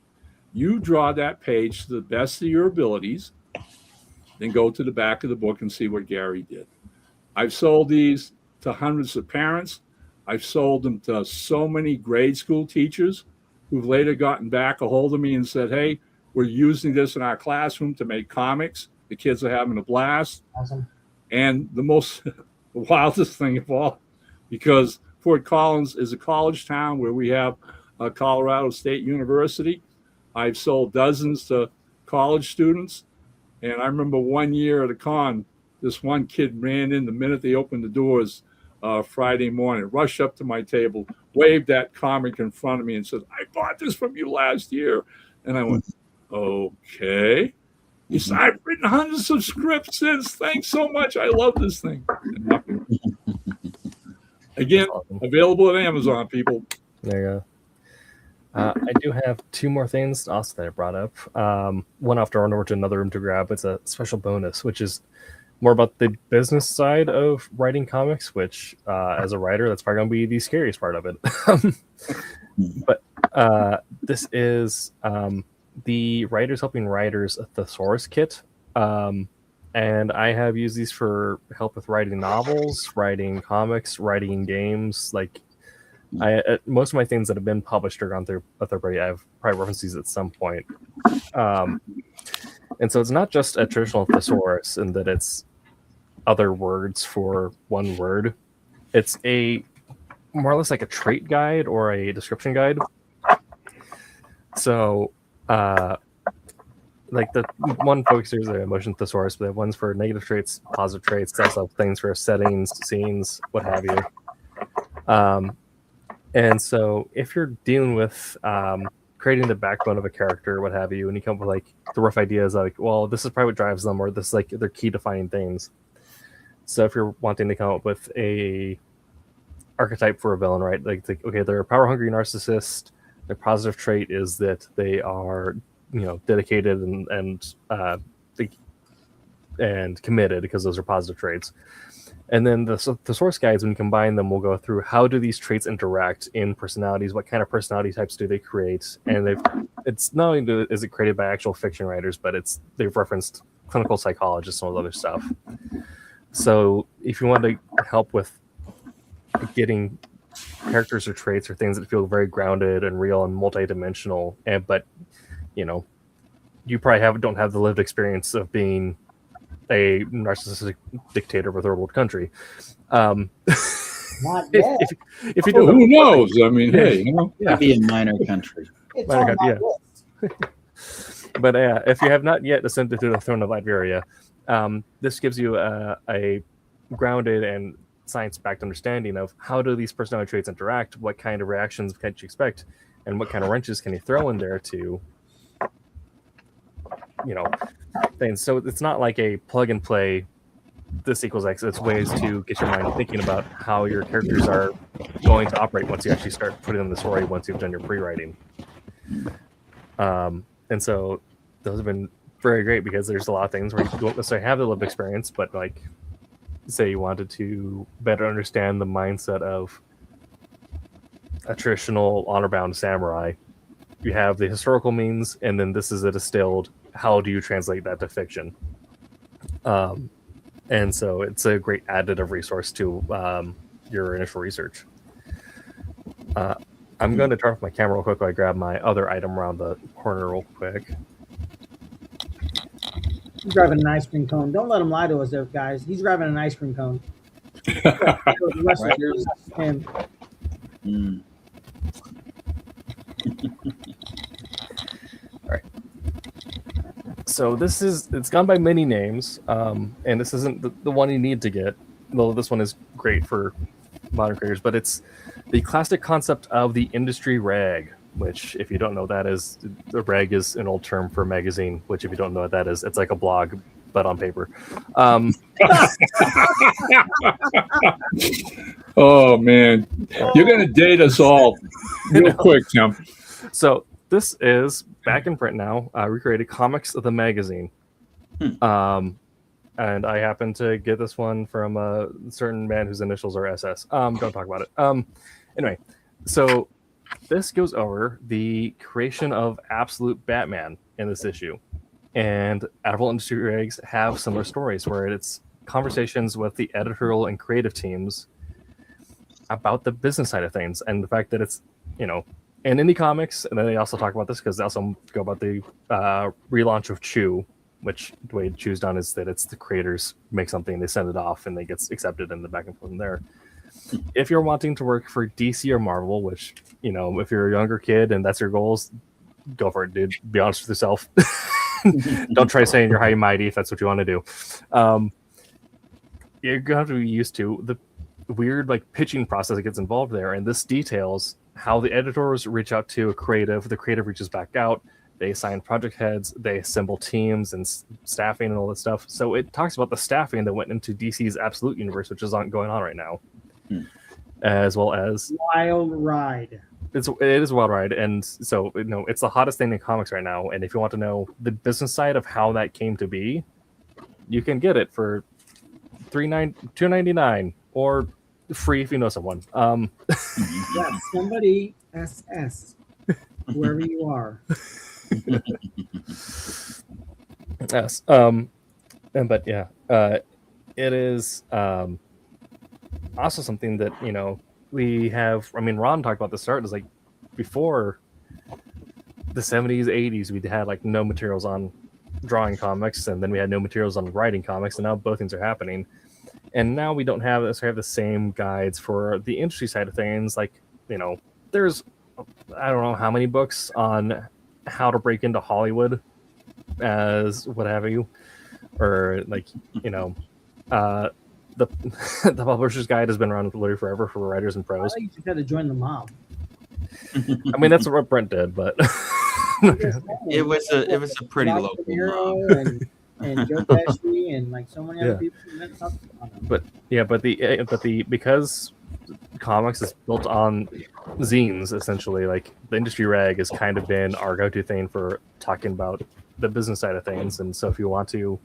You draw that page to the best of your abilities, then go to the back of the book and see what Gary did. I've sold these to hundreds of parents. I've sold them to so many grade school teachers who've later gotten back a hold of me and said, hey, we're using this in our classroom to make comics. The kids are having a blast. Awesome. And the most the wildest thing of all, because Fort Collins is a college town where we have Colorado State University. I've sold dozens to college students. And I remember one year at a con, this one kid ran in the minute they opened the doors Friday morning, rushed up to my table, waved that comic in front of me and said, I bought this from you last year. And I went, okay. He said, I've written hundreds of scripts since. Thanks so much. I love this thing. Again, available at Amazon, people. There you go. I do have two more things also that I brought up. One I'll have to run over to another room to grab. It's a special bonus, which is more about the business side of writing comics, which as a writer, that's probably going to be the scariest part of it. But this is the Writers Helping Writers Thesaurus Kit. And I have used these for help with writing novels, writing comics, writing games. Like most of my things that have been published or gone through a third party, I've probably referenced these at some point. And so it's not just a traditional thesaurus in that it's other words for one word. It's a more or less like a trait guide or a description guide. So like the one focuses on emotion thesaurus, but they have ones for negative traits, positive traits, they also have things for settings, scenes, what have you. And so if you're dealing with creating the backbone of a character, what have you, and you come up with like the rough ideas like, well, this is probably what drives them, or this is like their key defining things. So if you're wanting to come up with a archetype for a villain, right? Like okay, they're a power hungry narcissist. Their positive trait is that they are, dedicated and committed, because those are positive traits. And then the source guides, when you combine them, will go through how do these traits interact in personalities, what kind of personality types do they create, and it's not only is it created by actual fiction writers, but they've referenced clinical psychologists and all other stuff. So if you want to help with getting characters or traits or things that feel very grounded and real and multidimensional, but you probably don't have the lived experience of being a narcissistic dictator of a third world country. Not yet. If you do, who knows? I mean, hey, Maybe a minor country. It's Minor on my country, list. But if you have not yet ascended to the throne of Latveria, this gives you a grounded and science-backed understanding of how do these personality traits interact, what kind of reactions can you expect, and what kind of wrenches can you throw in there to, things. So it's not like a plug and play, this equals X. It's ways to get your mind thinking about how your characters are going to operate once you actually start putting in the story, once you've done your pre-writing. And so those have been very great because there's a lot of things where you don't necessarily have the lived experience, but like, say you wanted to better understand the mindset of a traditional honor-bound samurai, you have the historical means, and then this is a distilled, how do you translate that to fiction? And so it's a great additive resource to your initial research. I'm going to turn off my camera real quick while I grab my other item around the corner real quick. He's driving an ice cream cone. Don't let him lie to us, there, guys. He's driving an ice cream cone. Him. All right. So it's gone by many names, and this isn't the one you need to get, though this one is great for modern creators, but it's the classic concept of the industry rag, which, if you don't know what that is, the rag is an old term for magazine, which, if you don't know what that is, it's like a blog, but on paper. Oh, man. You're going to date us all real quick, Tim. So this is back in print now, recreated Comics of the Magazine. And I happen to get this one from a certain man whose initials are SS. Don't talk about it. Anyway, so this goes over the creation of Absolute Batman in this issue. And Admiral Industry Rags have similar stories where it's conversations with the editorial and creative teams about the business side of things and the fact that it's, in indie comics. And then they also talk about this because they also go about the relaunch of Chew, which the way Chew's done is that it's the creators make something, they send it off, and it gets accepted in the back and forth from there. If you're wanting to work for DC or Marvel, which, if you're a younger kid and that's your goals, go for it, dude. Be honest with yourself. Don't try saying you're high and mighty if that's what you want to do. You're going to have to be used to the weird pitching process that gets involved there, and this details how the editors reach out to a creative, the creative reaches back out, they assign project heads, they assemble teams and staffing and all that stuff. So it talks about the staffing that went into DC's Absolute Universe, which is going on right now, as well as wild ride. It is a wild ride, and so it's the hottest thing in comics right now. And if you want to know the business side of how that came to be, you can get it for $2.99 or free if you know someone. Yeah, somebody SS, wherever you are. Yes. But yeah, it is also something that we have. I mean, Ron talked about the start. Is before the 70s, 80s, we had no materials on drawing comics, and then we had no materials on writing comics, and now both things are happening. And now we don't have the same guides for the industry side of things. There's I don't know how many books on how to break into Hollywood as what have you, or the the publisher's guide has been around literally forever for writers and pros. You just got to join the mob. I mean, that's what Brent did, but it was a pretty Dr. local Nero mob. and Joe Pesci and so many other people. But because comics is built on zines, essentially, the industry rag has kind of been our go-to thing for talking about the business side of things. And so if you want to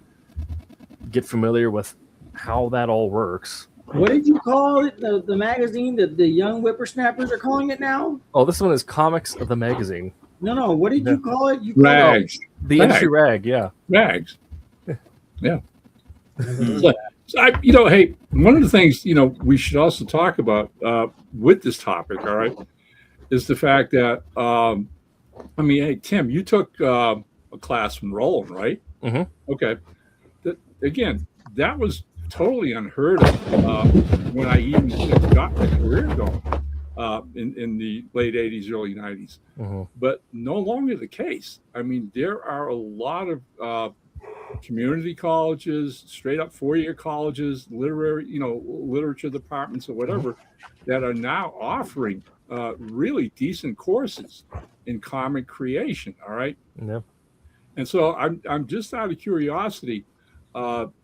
get familiar with how that all works. What did you call it? The magazine that the young whippersnappers are calling it now? Oh, this one is Comics of the Magazine. No. What did you call it? You called Rags. The industry rag, yeah. Rags. Yeah. So hey, one of the things, we should also talk about with this topic, all right, is the fact that, hey, Tim, you took a class from Roland, right? Mm-hmm. Okay. Again, that was totally unheard of when I even got my career going in the late 80s, early 90s. Mm-hmm. But no longer the case. I mean, there are a lot of community colleges, straight up four-year colleges, literary, literature departments or whatever, that are now offering really decent courses in comic creation. All right. Yeah. And so I'm just out of curiosity,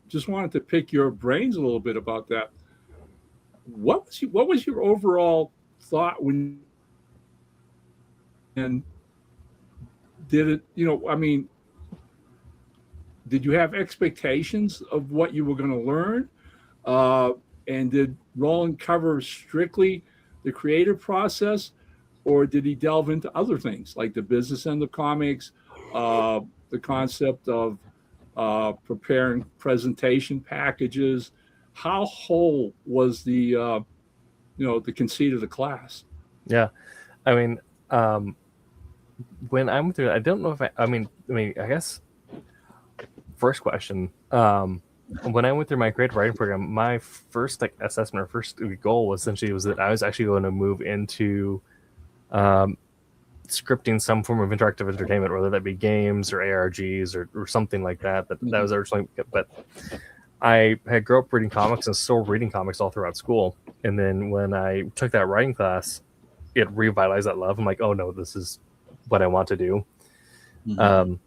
just wanted to pick your brains a little bit about that. what was your overall thought when, and did it, I mean, did you have expectations of what you were going to learn? And did Roland cover strictly the creative process, or did he delve into other things like the business end of comics, the concept of preparing presentation packages? How whole was the the conceit of the class? Yeah, I mean, when I went through it, I don't know if I mean, I guess first question. When I went through my creative writing program, my first assessment or first goal was that I was actually going to move into scripting some form of interactive entertainment, whether that be games or ARGs or something like that. That was originally, but I had grew up reading comics and still reading comics all throughout school. And then when I took that writing class, it revitalized that love. I'm like, oh no, this is what I want to do. And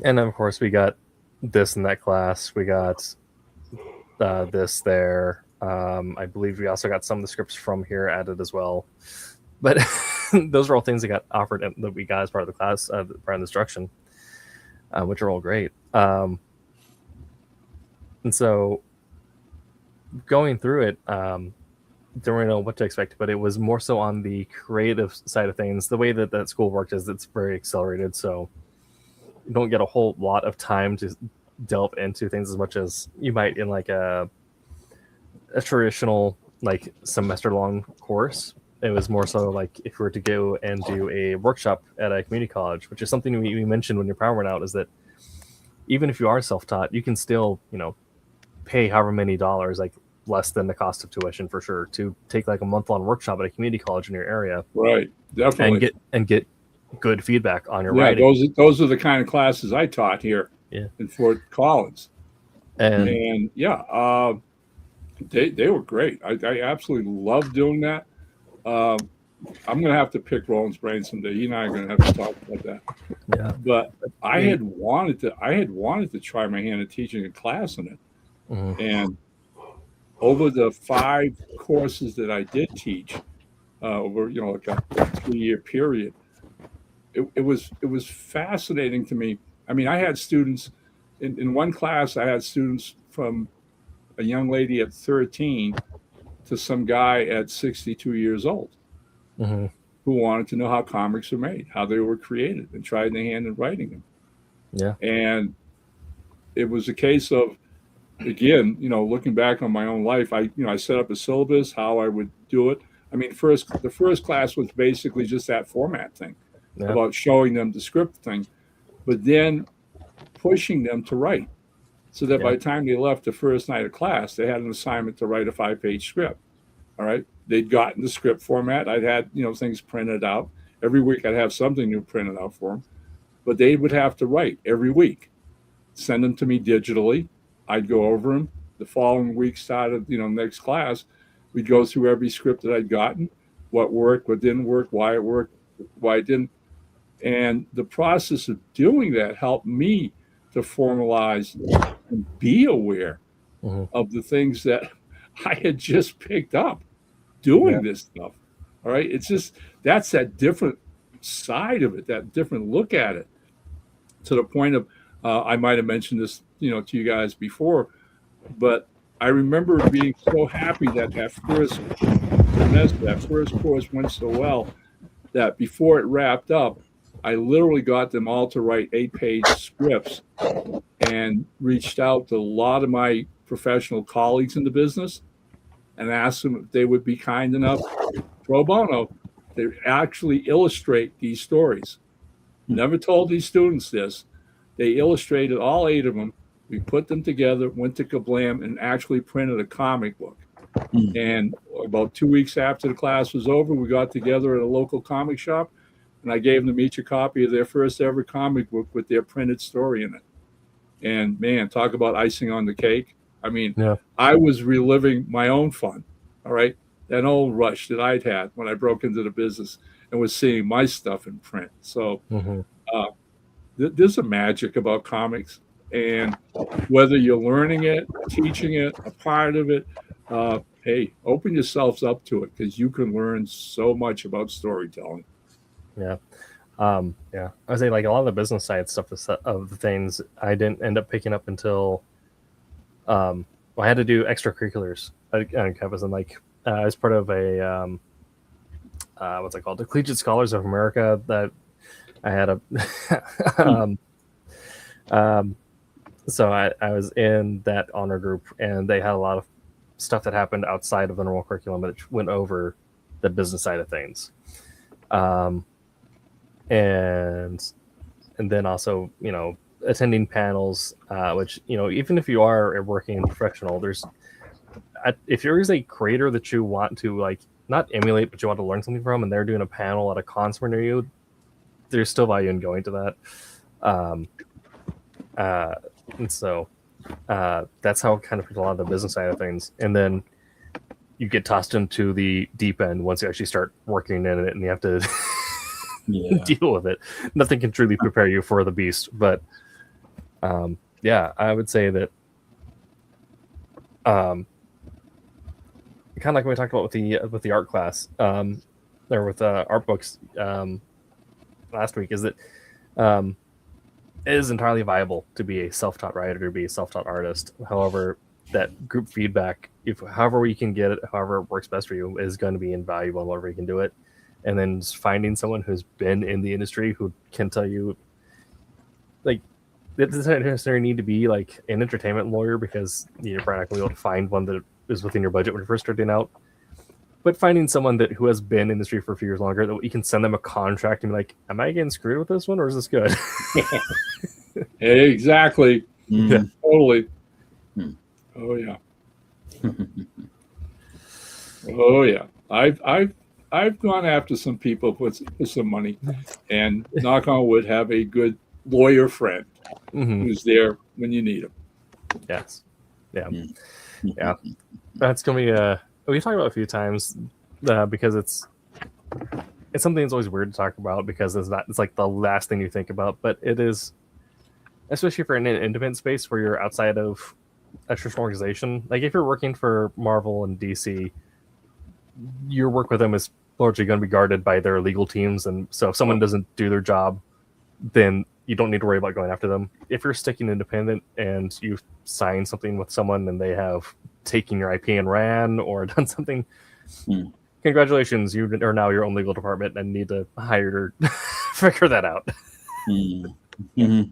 then of course we got this in that class. We got this there. I believe we also got some of the scripts from here added as well. But those are all things that got offered that we got as part of the class, part of the instruction, which are all great. And so going through it, don't really know what to expect, but it was more so on the creative side of things. The way that school worked is it's very accelerated, so you don't get a whole lot of time to delve into things as much as you might in like a traditional like semester-long course. It was more so like if we were to go and do a workshop at a community college, which is something we mentioned when your power went out, is that even if you are self-taught, you can still, pay however many dollars, like less than the cost of tuition for sure, to take like a month-long workshort at a community college in your area. Right, definitely. And get good feedback on your writing. Those are the kind of classes I taught here in Fort Collins. And they were great. I absolutely loved doing that. I'm going to have to pick Roland's brain someday. He and I are going to have to talk about that. Yeah. But I had wanted to try my hand at teaching a class in it. Mm-hmm. And over the 5 courses that I did teach, over like a 3-year period, it was fascinating to me. I mean, I had students in one class. I had students from a young lady at 13 to some guy at 62 years old, who wanted to know how comics are made, how they were created, and tried their hand in writing them. Yeah. And it was a case of, again, looking back on my own life, I set up a syllabus, how I would do it. I mean, the first class was basically just that format thing, about showing them the script thing, but then pushing them to write, so that by the time they left the first night of class, they had an assignment to write a 5-page script. All right. They'd gotten the script format. I'd had, things printed out. Every week I'd have something new printed out for them, but they would have to write every week, send them to me digitally. I'd go over them. The following week started, next class, we'd go through every script that I'd gotten, what worked, what didn't work, why it worked, why it didn't. And the process of doing that helped me to formalize and be aware of the things that I had just picked up doing this stuff. All right. It's just, that's that different side of it, that different look at it, to the point of, I might have mentioned this, to you guys before, but I remember being so happy that first semester, that first course went so well that before it wrapped up, I literally got them all to write 8-page scripts and reached out to a lot of my professional colleagues in the business and asked them if they would be kind enough, pro bono, to actually illustrate these stories. Never told these students this. They illustrated all 8 of them. We put them together, went to Kablam, and actually printed a comic book. And about 2 weeks after the class was over, we got together at a local comic shop, and I gave them each a copy of their first ever comic book with their printed story in it. And man, talk about icing on the cake. I mean, I was reliving my own fun, all right? That old rush that I'd had when I broke into the business and was seeing my stuff in print. So there's a magic about comics. And whether you're learning it, teaching it, a part of it, hey, open yourselves up to it because you can learn so much about storytelling. Yeah. Yeah. I would say like a lot of the business side stuff of the things I didn't end up picking up until I had to do extracurriculars on campus, and like as part of a what's it called, the Collegiate Scholars of America, that I had a so I was in that honor group, and they had a lot of stuff that happened outside of the normal curriculum that went over the business side of things. And then also, attending panels, which, even if you are a working professional, if there is a creator that you want to like not emulate, but you want to learn something from, and they're doing a panel at a concert near you, there's still value in going to that. And so that's how I kind of picked a lot of the business side of things. And then you get tossed into the deep end once you actually start working in it, and you have to deal with it. Nothing can truly prepare you for the beast. But yeah, I would say that kind of like we talked about with the art class, or with art books last week, is that it is entirely viable to be a self-taught writer, to be a self-taught artist. However, that group feedback, however you can get it, however it works best for you, is going to be invaluable in whatever you can do it. And then just finding someone who's been in the industry who can tell you, like, it doesn't necessarily need to be like an entertainment lawyer, because you're probably not going to be able to find one that is within your budget when you're first starting out. But finding someone who has been in the industry for a few years longer, that you can send them a contract and be like, am I getting screwed with this one, or is this good? Exactly. Yeah. Totally. Oh yeah. Oh yeah. I've gone after some people with some money, and knock on wood, have a good lawyer friend who's there when you need him. Yes. Yeah. Yeah. That's gonna be we talked about it a few times, because it's something that's always weird to talk about, because it's like the last thing you think about, but it is, especially for an independent space where you're outside of a traditional organization. Like if you're working for Marvel and DC, your work with them is largely going to be guarded by their legal teams, and so if someone doesn't do their job, then you don't need to worry about going after them. If you're sticking independent and you sign something with someone and they have taken your IP and ran or done something, congratulations, you are now your own legal department and need to hire to figure that out. Yep.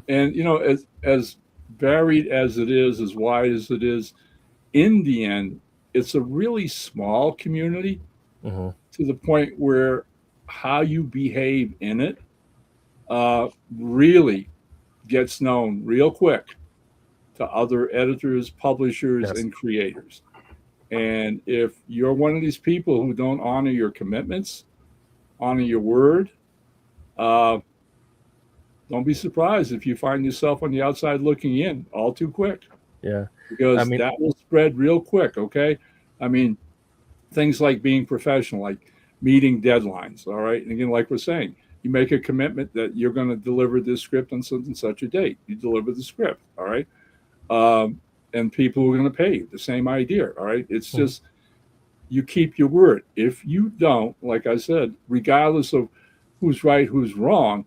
And as varied as it is, as wide as it is, in the end, it's a really small community to the point where how you behave in it really gets known real quick to other editors, publishers, and creators. And if you're one of these people who don't honor your commitments, honor your word, don't be surprised if you find yourself on the outside looking in all too quick. Yeah. Because that will spread real quick, okay? I mean, things like being professional, like meeting deadlines, all right? And again, like we're saying, you make a commitment that you're going to deliver this script on such and such a date. You deliver the script, all right? And people are going to pay you, the same idea, all right? It's just, you keep your word. If you don't, like I said, regardless of who's right, who's wrong,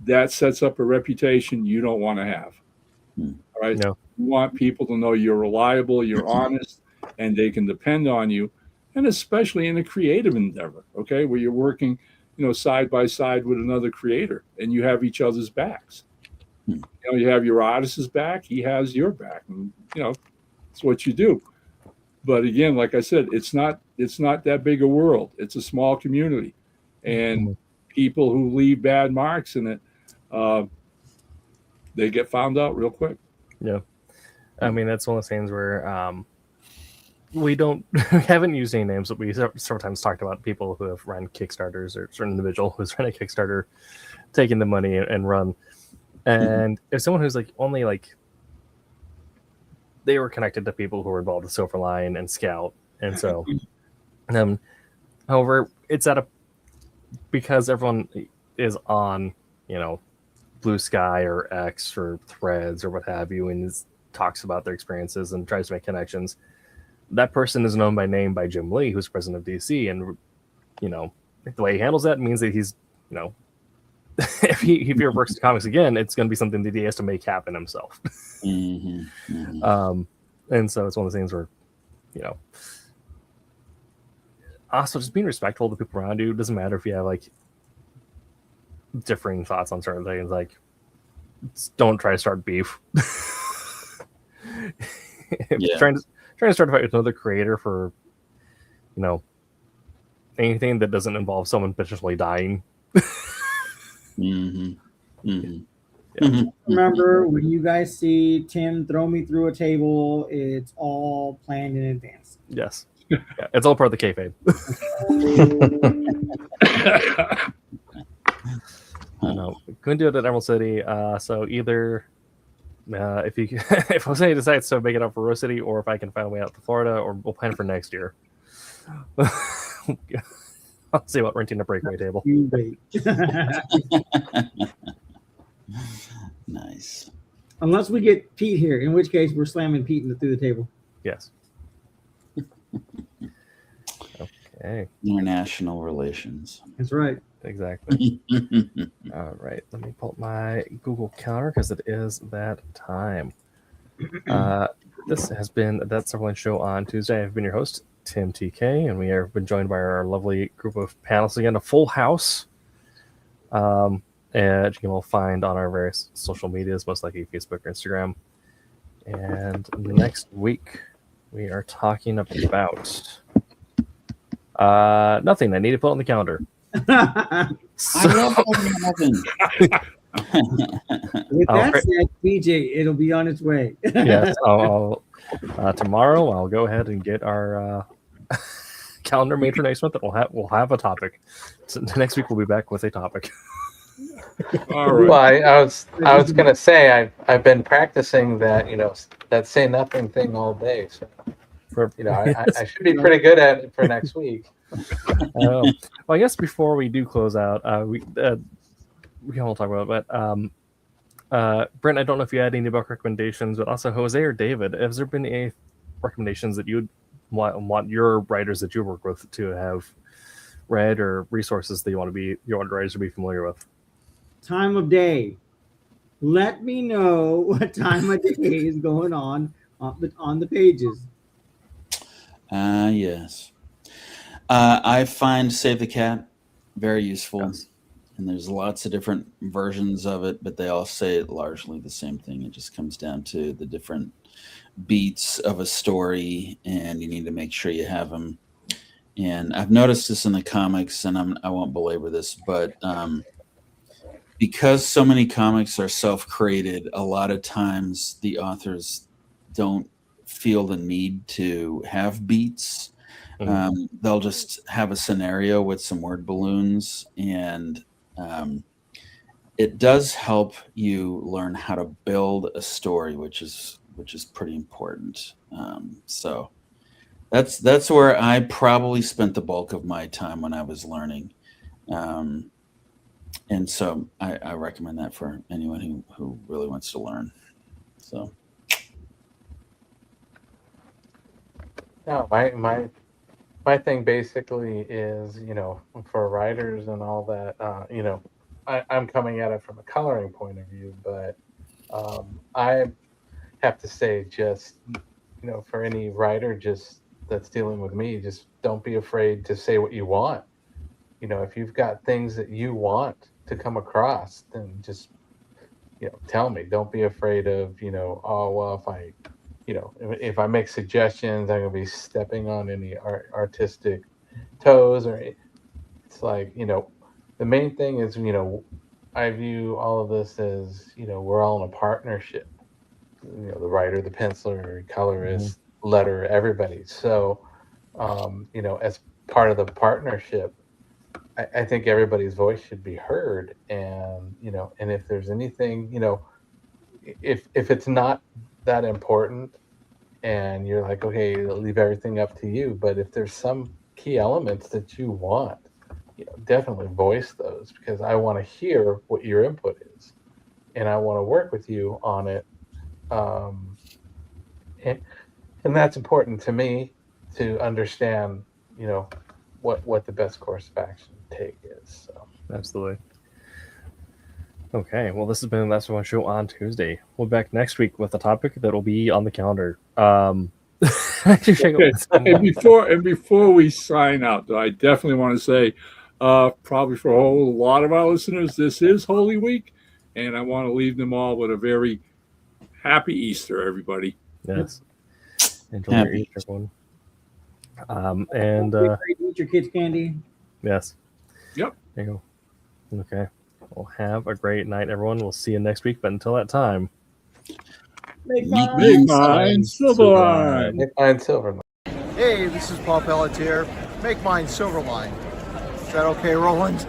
that sets up a reputation you don't want to have, all right? No. You want people to know you're reliable, you're honest, and they can depend on you, and especially in a creative endeavor, okay, where you're working, side by side with another creator, and you have each other's backs. You have your artist's back, he has your back, and it's what you do. But again, like I said, it's not that big a world. It's a small community, and people who leave bad marks in it, they get found out real quick. Yeah. I mean, that's one of those things where we haven't used any names, but we sometimes talked about people who have run Kickstarters, or a certain individual who's run a Kickstarter, taking the money and run. And if someone who's like only like they were connected to people who were involved with Silverline and Scout, and so however, it's because everyone is on Blue Sky or X or Threads or what have you, and is talks about their experiences and tries to make connections. That person is known by name by Jim Lee, who's president of DC, and the way he handles that means that he's if he ever works in comics again, it's going to be something that he has to make happen himself. And so it's one of those things where also just being respectful of the people around you. It doesn't matter if you have like differing thoughts on certain things, like don't try to start beef. Trying to start a fight with another creator for anything that doesn't involve someone potentially dying. Remember, when you guys see Tim throw me through a table, it's all planned in advance. Yes. Yeah, it's all part of the kayfabe. Couldn't do it at Emerald City. So either if Jose decides to make it up for Rose City, or if I can find a way out to Florida, or we'll plan for next year. I'll see about renting a breakaway table. You wait. Nice. Unless we get Pete here, in which case we're slamming Pete through the table. Yes. Okay. International relations. That's right. Exactly. All right. Let me pull up my Google Calendar because it is that time. This has been That Silverline Show on Tuesday. I've been your host, Tim TK, and we have been joined by our lovely group of panelists again, a full house. And you can all find on our various social medias, most likely Facebook or Instagram. And next week, we are talking about nothing. I need to put on the calendar. I love having. With that said, BJ, it'll be on its way. Yes, tomorrow I'll go ahead and get our calendar made for next month. That we'll have a topic. So next week we'll be back with a topic. All right. Well, I was gonna say I've been practicing that that say nothing thing all day. So I should be pretty good at it for next week. Well, I guess before we do close out, we can all talk about it. But Brent, I don't know if you had any book recommendations, but also Jose or David, has there been any recommendations that you would want your writers that you work with to have read, or resources that you want writers to be familiar with? Time of day. Let me know what time of day is going on the pages. Yes. I find Save the Cat very useful. Yes. And there's lots of different versions of it, but they all say largely the same thing. It just comes down to the different beats of a story, and you need to make sure you have them. And I've noticed this in the comics, and I won't belabor this, but because so many comics are self-created, a lot of times the authors don't feel the need to have beats. They'll just have a scenario with some word balloons, and it does help you learn how to build a story, which is pretty important. So that's where I probably spent the bulk of my time when I was learning. And so I recommend that for anyone who really wants to learn. So. No, my thing basically is, for writers and all that, I'm coming at it from a coloring point of view, but I have to say, just, for any writer that's dealing with me, just don't be afraid to say what you want. If you've got things that you want to come across, then just, tell me. Don't be afraid of, oh, well, if I make suggestions, I'm going to be stepping on any artistic toes, or it's like, the main thing is, I view all of this as, we're all in a partnership, the writer, the penciler, colorist, letterer, everybody. So, as part of the partnership, I think everybody's voice should be heard. And, and if there's anything, if it's not that important and you're like, okay, I'll leave everything up to you. But if there's some key elements that you want, definitely voice those, because I want to hear what your input is and I want to work with you on it. and that's important to me to understand, what the best course of action to take is. So Absolutely. Okay, well, this has been That's One Show on Tuesday. We'll be back next week with a topic that will be on the calendar. Okay. And before we sign out, though, I definitely want to say, probably for a whole lot of our listeners, this is Holy Week, and I want to leave them all with a very happy Easter, everybody. Yes. Enjoy your Happy Easter one. Eat your kids' candy. Yes. Yep. There you go. Okay. Well, have a great night, everyone. We'll see you next week. But until that time, Make Make mine Silverline. Make mine Silverline. Hey, this is Paul Pelletier. Make mine Silverline. Is that okay, Roland?